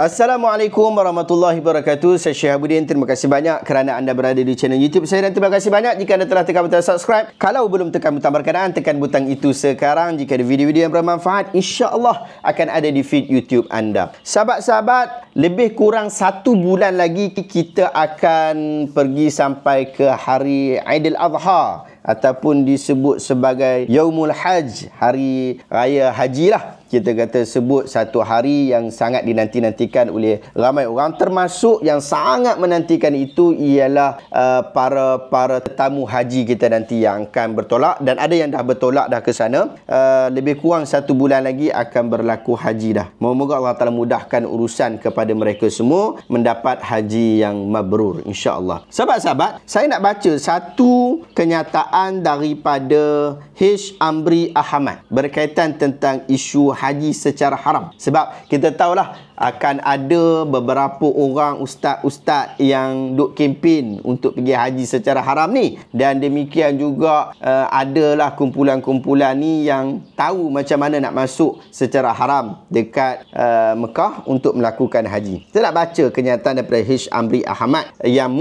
Assalamualaikum warahmatullahi wabarakatuh. Saya Syekh Abudin. Terima kasih banyak kerana anda berada di channel YouTube saya dan terima kasih banyak jika anda telah tekan butang subscribe. Kalau belum tekan butang berkenaan, tekan butang itu sekarang. Jika ada video-video yang bermanfaat, insya-Allah akan ada di feed YouTube anda. Sahabat-sahabat, lebih kurang 1 bulan lagi kita akan pergi sampai ke hari Aidiladha ataupun disebut sebagai Yaumul Hajj, hari raya haji lah. Kita kata sebut satu hari yang sangat dinanti-nantikan oleh ramai orang, termasuk yang sangat menantikan itu ialah para tetamu haji kita nanti yang akan bertolak, dan ada yang dah bertolak dah ke sana. Lebih kurang 1 bulan lagi akan berlaku haji dah. Moga-moga Allah Ta'ala mudahkan urusan kepada mereka semua mendapat haji yang mabrur, insya-Allah. Sahabat-sahabat, saya nak baca satu kenyataan daripada H. Amri Ahmad berkaitan tentang isu haji secara haram. Sebab kita tahulah akan ada beberapa orang ustaz-ustaz yang duk kempen untuk pergi haji secara haram ni, dan demikian juga adalah kumpulan-kumpulan ni yang tahu macam mana nak masuk secara haram dekat Mekah untuk melakukan haji. Kita nak baca kenyataan daripada H. Amri Ahmad yang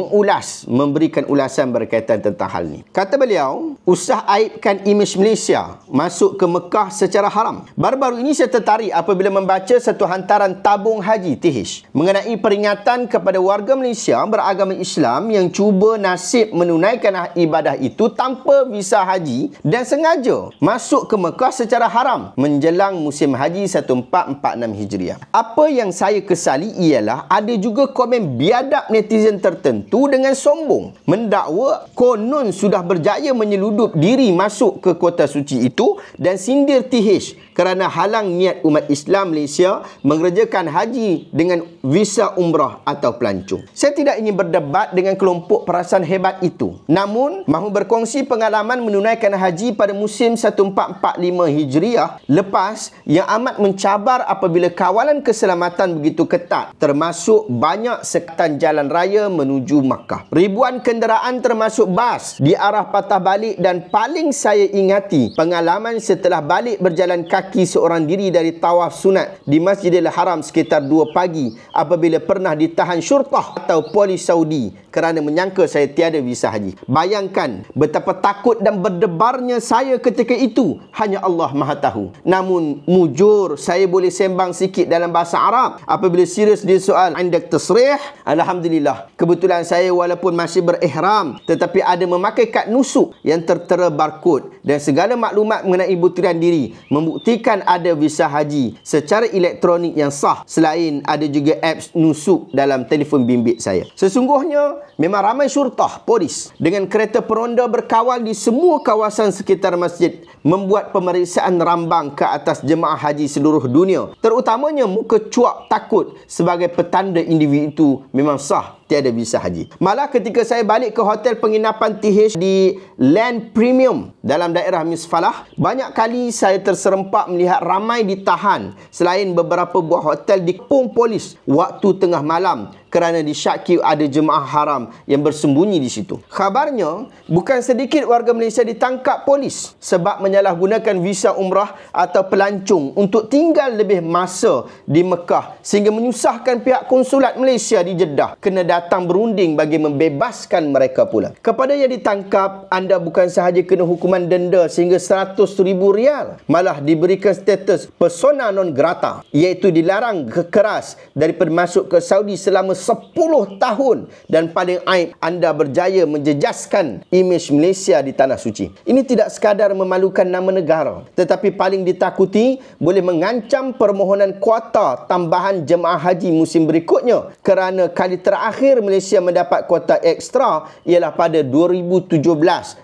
memberikan ulasan berkaitan tentang hal ni. Kata beliau, usah aibkan imej Malaysia masuk ke Mekah secara haram. Baru-baru ini saya tertarik apabila membaca satu hantaran tabung haji TH mengenai peringatan kepada warga Malaysia beragama Islam yang cuba nasib menunaikan ibadah itu tanpa visa haji dan sengaja masuk ke Mekah secara haram menjelang musim haji 1446 Hijriah. Apa yang saya kesali ialah ada juga komen biadab netizen tertentu dengan sombong mendakwa konon sudah berjaya menyeludup diri masuk ke kota suci itu dan sindir TH kerana halang niat umat Islam Malaysia mengerjakan haji dengan visa umrah atau pelancong. Saya tidak ingin berdebat dengan kelompok perasaan hebat itu, namun mahu berkongsi pengalaman menunaikan haji pada musim 1445 Hijriah lepas yang amat mencabar apabila kawalan keselamatan begitu ketat, termasuk banyak sekatan jalan raya menuju Makkah. Ribuan kenderaan termasuk bas di arah patah balik, dan paling saya ingati pengalaman setelah balik berjalan kaki seorang diri dari tawaf sunat di Masjidil Haram sekitar 2 pagi apabila pernah ditahan syurtah atau polis Saudi kerana menyangka saya tiada visa haji. Bayangkan betapa takut dan berdebarnya saya ketika itu. Hanya Allah Maha tahu. Namun mujur saya boleh sembang sikit dalam bahasa Arab apabila serius dia soal indak tasrih. Alhamdulillah, kebetulan saya walaupun masih berihram tetapi ada memakai kad nusuk yang tertera barkod dan segala maklumat mengenai butiran diri membuktikan ada visa haji secara elektronik yang sah. Selain ada juga apps nusuk dalam telefon bimbit saya. Sesungguhnya memang ramai syurtah polis dengan kereta peronda berkawal di semua kawasan sekitar masjid membuat pemeriksaan rambang ke atas jemaah haji seluruh dunia, terutamanya muka cuak takut sebagai petanda individu itu memang sah tiada visa haji. Malah ketika saya balik ke hotel penginapan TH di Land Premium dalam daerah Misfalah, banyak kali saya terserempak melihat ramai ditahan selain beberapa buah hotel dikepung polis waktu tengah malam kerana disyaki ada jemaah haram yang bersembunyi di situ. Khabarnya, bukan sedikit warga Malaysia ditangkap polis sebab menyalahgunakan visa umrah atau pelancong untuk tinggal lebih masa di Mekah sehingga menyusahkan pihak konsulat Malaysia di Jeddah kena datang berunding bagi membebaskan mereka pula. Kepada yang ditangkap, anda bukan sahaja kena hukuman denda sehingga RM100,000, malah diberikan status persona non grata, iaitu dilarang keras daripada masuk ke Saudi selama 10 tahun, dan paling aib anda berjaya menjejaskan imej Malaysia di tanah suci. Ini tidak sekadar memalukan nama negara, tetapi paling ditakuti boleh mengancam permohonan kuota tambahan jemaah haji musim berikutnya, kerana kali terakhir Malaysia mendapat kuota ekstra ialah pada 2017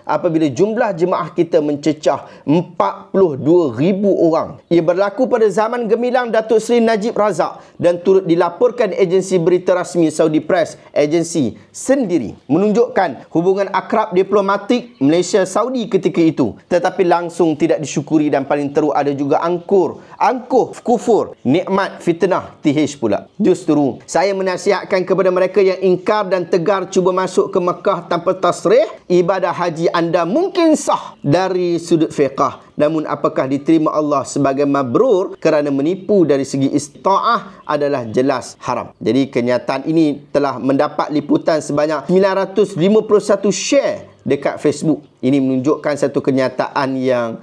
apabila jumlah jemaah kita mencecah 42,000 orang. Ia berlaku pada zaman gemilang Datuk Seri Najib Razak dan turut dilaporkan agensi berita rasmi Saudi Press Agency sendiri, menunjukkan hubungan akrab diplomatik Malaysia-Saudi ketika itu, tetapi langsung tidak disyukuri, dan paling teruk ada juga angkuh kufur nikmat fitnah TH pula. Justru saya menasihatkan kepada mereka yang yang ingkar dan tegar cuba masuk ke Mekah tanpa tasrih, ibadah haji anda mungkin sah dari sudut fiqh. Namun apakah diterima Allah sebagai mabrur kerana menipu dari segi istita'ah adalah jelas haram. Jadi kenyataan ini telah mendapat liputan sebanyak 951 share dekat Facebook. Ini menunjukkan satu kenyataan yang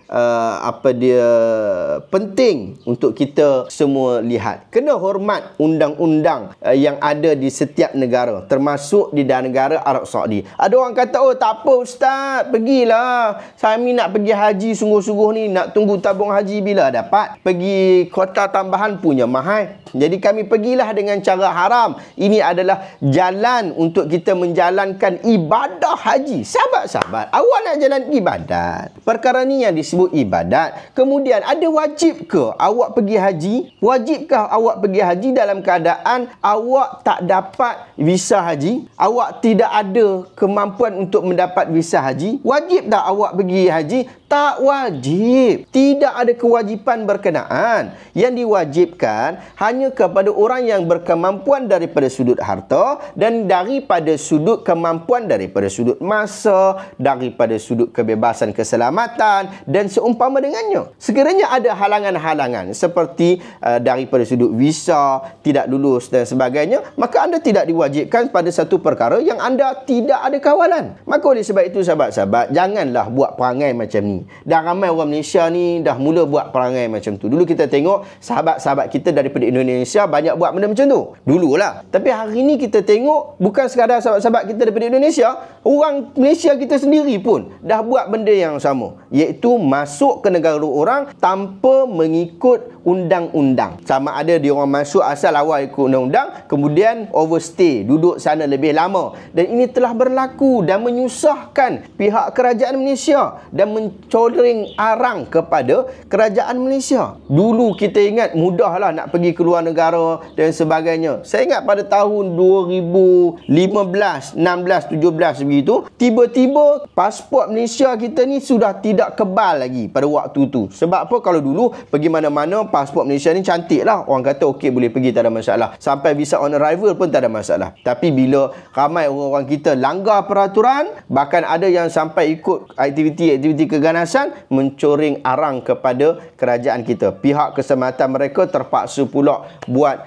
penting untuk kita semua lihat. Kena hormat undang-undang yang ada di setiap negara, termasuk di dalam negara Arab Saudi. Ada orang kata, oh tak apa ustaz, pergilah. Kami nak pergi haji sungguh-sungguh ni, nak tunggu tabung haji bila dapat. Pergi kota tambahan punya mahal. Jadi kami pergilah dengan cara haram. Ini adalah jalan untuk kita menjalankan ibadah haji. Sahabat-sahabat, awak nak jalan ibadat. Perkara ni yang disebut ibadat. Kemudian ada wajib ke awak pergi haji? Wajibkah awak pergi haji dalam keadaan awak tak dapat visa haji? Awak tidak ada kemampuan untuk mendapat visa haji? Wajib tak awak pergi haji? Tak wajib. Tidak ada kewajipan berkenaan. Yang diwajibkan hanya kepada orang yang berkemampuan daripada sudut harta dan daripada sudut kemampuan daripada sudut masa, daripada sudut kebebasan keselamatan dan seumpama dengannya. Sekiranya ada halangan-halangan seperti daripada sudut visa, tidak lulus dan sebagainya, maka anda tidak diwajibkan pada satu perkara yang anda tidak ada kawalan. Maka oleh sebab itu sahabat-sahabat, janganlah buat perangai macam ni. Dan ramai orang Malaysia ni dah mula buat perangai macam tu. Dulu kita tengok sahabat-sahabat kita daripada Indonesia banyak buat benda macam tu. Dululah. Tapi hari ni kita tengok bukan sekadar sahabat-sahabat kita daripada Indonesia, orang Malaysia kita sendiri pun dah buat benda yang sama, iaitu masuk ke negara orang tanpa mengikut undang-undang. Sama ada dia orang masuk asal awal ikut undang-undang, kemudian overstay, duduk sana lebih lama. Dan ini telah berlaku dan menyusahkan pihak kerajaan Malaysia dan mencoreng arang kepada kerajaan Malaysia. Dulu kita ingat mudahlah nak pergi ke luar negara dan sebagainya. Saya ingat pada tahun 2015, 16, 17 begitu, tiba-tiba pasport Malaysia kita ni sudah tidak kebal lagi pada waktu tu. Sebab apa? Kalau dulu pergi mana-mana pasport Malaysia ni cantik lah, orang kata okey boleh pergi, tak ada masalah. Sampai visa on arrival pun tak ada masalah. Tapi bila ramai orang-orang kita langgar peraturan, bahkan ada yang sampai ikut aktiviti-aktiviti keganasan, mencoreng arang kepada kerajaan kita. Pihak keselamatan mereka terpaksa pula buat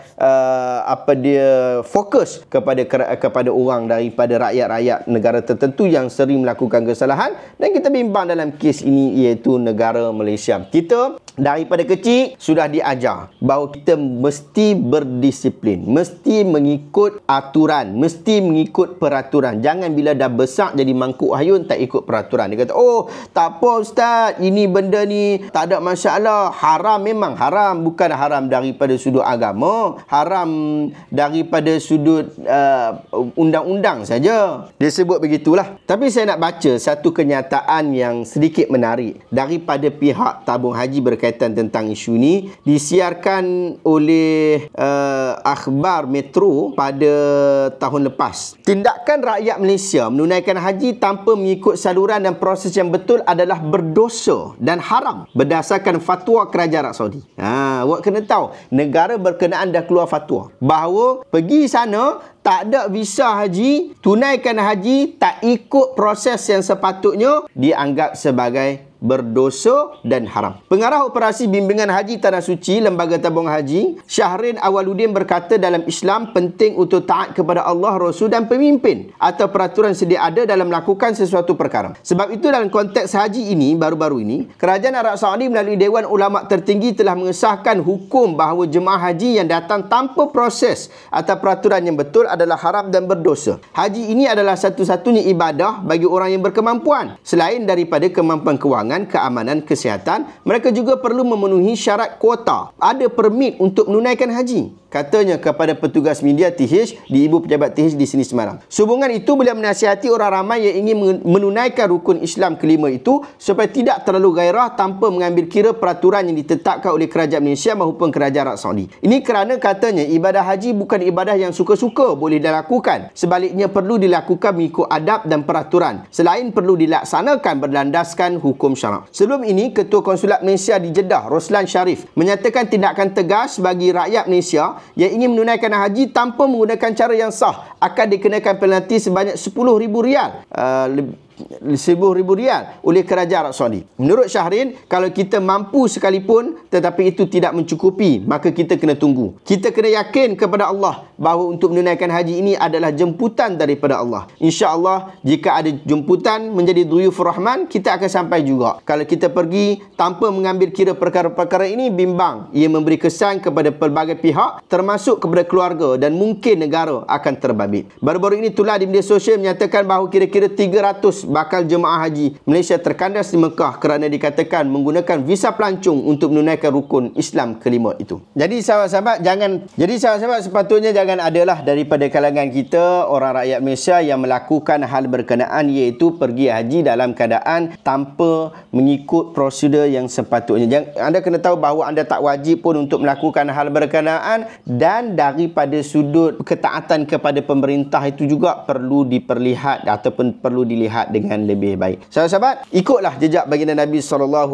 fokus kepada orang daripada rakyat-rakyat negara tertentu yang sering melakukan kesalahan, dan kita bimbang dalam kes ini iaitu negara Malaysia. Kita daripada kecil sudah diajar bahawa kita mesti berdisiplin, mesti mengikut aturan, mesti mengikut peraturan. Jangan bila dah besar jadi mangkuk hayun tak ikut peraturan. Dia kata, oh tak apa ustaz, ini benda ni tak ada masalah. Haram memang haram, bukan haram daripada sudut agama, haram daripada sudut undang-undang saja. Dia sebut begitulah. Tapi saya nak baca satu kenyataan yang sedikit menarik daripada pihak tabung haji berkaitan tentang isu ini. Disiarkan oleh Akhbar Metro pada tahun lepas. Tindakan rakyat Malaysia menunaikan haji tanpa mengikut saluran dan proses yang betul adalah berdosa dan haram berdasarkan fatwa kerajaan Arab Saudi. Awak kena tahu, negara berkenaan dah keluar fatwa bahawa pergi sana tak ada visa haji, tunaikan haji tak ikut proses yang sepatutnya, dianggap sebagai berdosa dan haram. Pengarah Operasi Bimbingan Haji Tanah Suci Lembaga Tabung Haji, Syahrin Awaludin berkata, dalam Islam penting untuk taat kepada Allah, Rasul dan pemimpin atau peraturan sedia ada dalam melakukan sesuatu perkara. Sebab itu dalam konteks haji ini, baru-baru ini, Kerajaan Arab Saudi melalui Dewan Ulama Tertinggi telah mengesahkan hukum bahawa jemaah haji yang datang tanpa proses atau peraturan yang betul adalah haram dan berdosa. Haji ini adalah satu-satunya ibadah bagi orang yang berkemampuan. Selain daripada kemampuan kewangan, keamanan, kesihatan, mereka juga perlu memenuhi syarat kuota. Ada permit untuk menunaikan haji, katanya kepada petugas media TH di Ibu Pejabat TH di sini Semarang. Sehubungan itu, beliau menasihati orang ramai yang ingin menunaikan rukun Islam kelima itu supaya tidak terlalu gairah tanpa mengambil kira peraturan yang ditetapkan oleh kerajaan Malaysia maupun kerajaan Arab Saudi. Ini kerana katanya ibadah haji bukan ibadah yang suka-suka boleh dilakukan. Sebaliknya perlu dilakukan mengikut adab dan peraturan. Selain perlu dilaksanakan berlandaskan hukum syarak. Sebelum ini, Ketua Konsulat Malaysia di Jeddah, Roslan Sharif, menyatakan tindakan tegas bagi rakyat Malaysia yang ingin menunaikan haji tanpa menggunakan cara yang sah akan dikenakan penalti sebanyak RM10,000 oleh kerajaan Arab Saudi. Menurut Syahrin, kalau kita mampu sekalipun tetapi itu tidak mencukupi, maka kita kena tunggu. Kita kena yakin kepada Allah bahawa untuk menunaikan haji ini adalah jemputan daripada Allah. InsyaAllah, jika ada jemputan menjadi duyufur rahman, kita akan sampai juga. Kalau kita pergi tanpa mengambil kira perkara-perkara ini, bimbang. Ia memberi kesan kepada pelbagai pihak, termasuk kepada keluarga dan mungkin negara akan terbabit. Baru-baru ini tular di media sosial menyatakan bahawa kira-kira 300 bakal jemaah haji Malaysia terkandas di Mekah kerana dikatakan menggunakan visa pelancong untuk menunaikan rukun Islam kelima itu. Jadi sahabat-sahabat sepatutnya jangan adalah daripada kalangan kita orang rakyat Malaysia yang melakukan hal berkenaan, iaitu pergi haji dalam keadaan tanpa mengikut prosedur yang sepatutnya. Anda kena tahu bahawa anda tak wajib pun untuk melakukan hal berkenaan, dan daripada sudut ketaatan kepada pemerintah itu juga perlu diperlihat ataupun perlu dilihat dengan lebih baik. Sahabat-sahabat, ikutlah jejak baginda Nabi SAW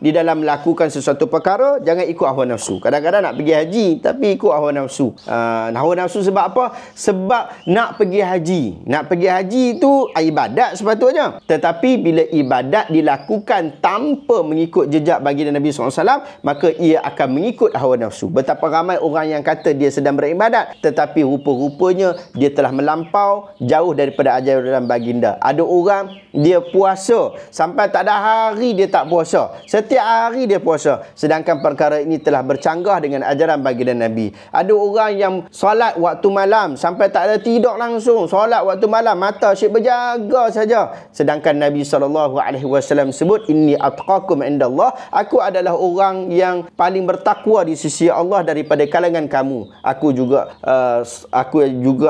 di dalam melakukan sesuatu perkara. Jangan ikut hawa nafsu. Kadang-kadang nak pergi haji tapi ikut hawa nafsu. Hawa nafsu sebab apa? Sebab nak pergi haji. Nak pergi haji itu ibadat sepatutnya. Tetapi bila ibadat dilakukan tanpa mengikut jejak baginda Nabi SAW, maka ia akan mengikut hawa nafsu. Betapa ramai orang yang kata dia sedang beribadat, tetapi rupa-rupanya dia telah melampau jauh daripada ajaran baginda. Ada orang dia puasa sampai tak ada hari dia tak puasa. Setiap hari dia puasa. Sedangkan perkara ini telah bercanggah dengan ajaran baginda Nabi. Ada orang yang solat waktu malam sampai tak ada tidur langsung. Solat waktu malam, mata asyik berjaga saja. Sedangkan Nabi SAW sebut, inni atqakum indallah, aku adalah orang yang paling bertakwa di sisi Allah daripada kalangan kamu. Aku juga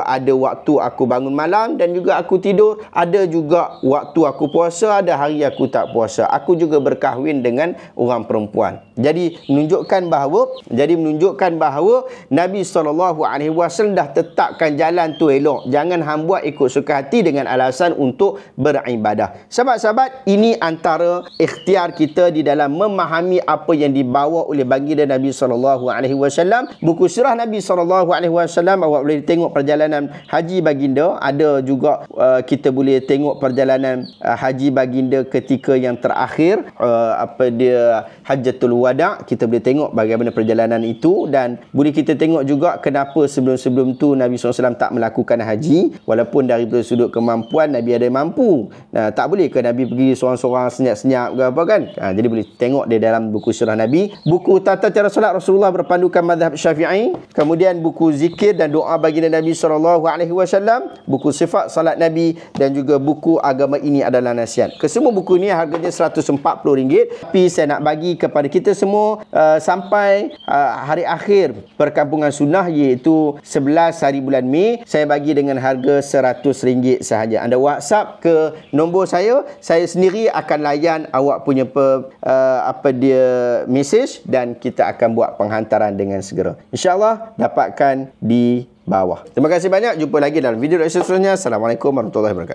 ada waktu aku bangun malam dan juga aku tidur. Ada juga waktu aku puasa, ada hari aku tak puasa. Aku juga berkahwin dengan orang perempuan. Jadi menunjukkan bahawa Nabi SAW dah tetapkan jalan tu elok. Jangan hang buat ikut suka hati dengan alasan untuk beribadah. Sahabat-sahabat, ini antara ikhtiar kita di dalam memahami apa yang dibawa oleh baginda Nabi SAW. Buku sirah Nabi SAW, awak boleh tengok perjalanan haji baginda. Ada juga kita boleh tengok perjalanan haji baginda ketika yang terakhir, Hajjatul Wada'. Kita boleh tengok bagaimana perjalanan itu, dan boleh kita tengok juga kenapa sebelum-sebelum tu Nabi SAW tak melakukan haji, walaupun dari sudut kemampuan Nabi ada yang mampu. Tak boleh ke Nabi pergi seorang-seorang senyap-senyap ke apa kan? Jadi boleh tengok di dalam buku sirah Nabi, buku tata cara solat Rasulullah berpandukan mazhab Syafi'i, kemudian buku zikir dan doa baginda Nabi SAW, buku sifat salat Nabi, dan juga buku agama ini adalah nasihat. Kesemua buku ini harganya RM140. Tapi saya nak bagi kepada kita semua sampai hari akhir perkampungan sunnah, iaitu 11 hari bulan Mei, saya bagi dengan harga RM100 sahaja. Anda WhatsApp ke nombor saya sendiri akan layan awak punya message, dan kita akan buat penghantaran dengan segera. InsyaAllah dapatkan di bawah. Terima kasih banyak. Jumpa lagi dalam video seterusnya. Assalamualaikum warahmatullahi wabarakatuh.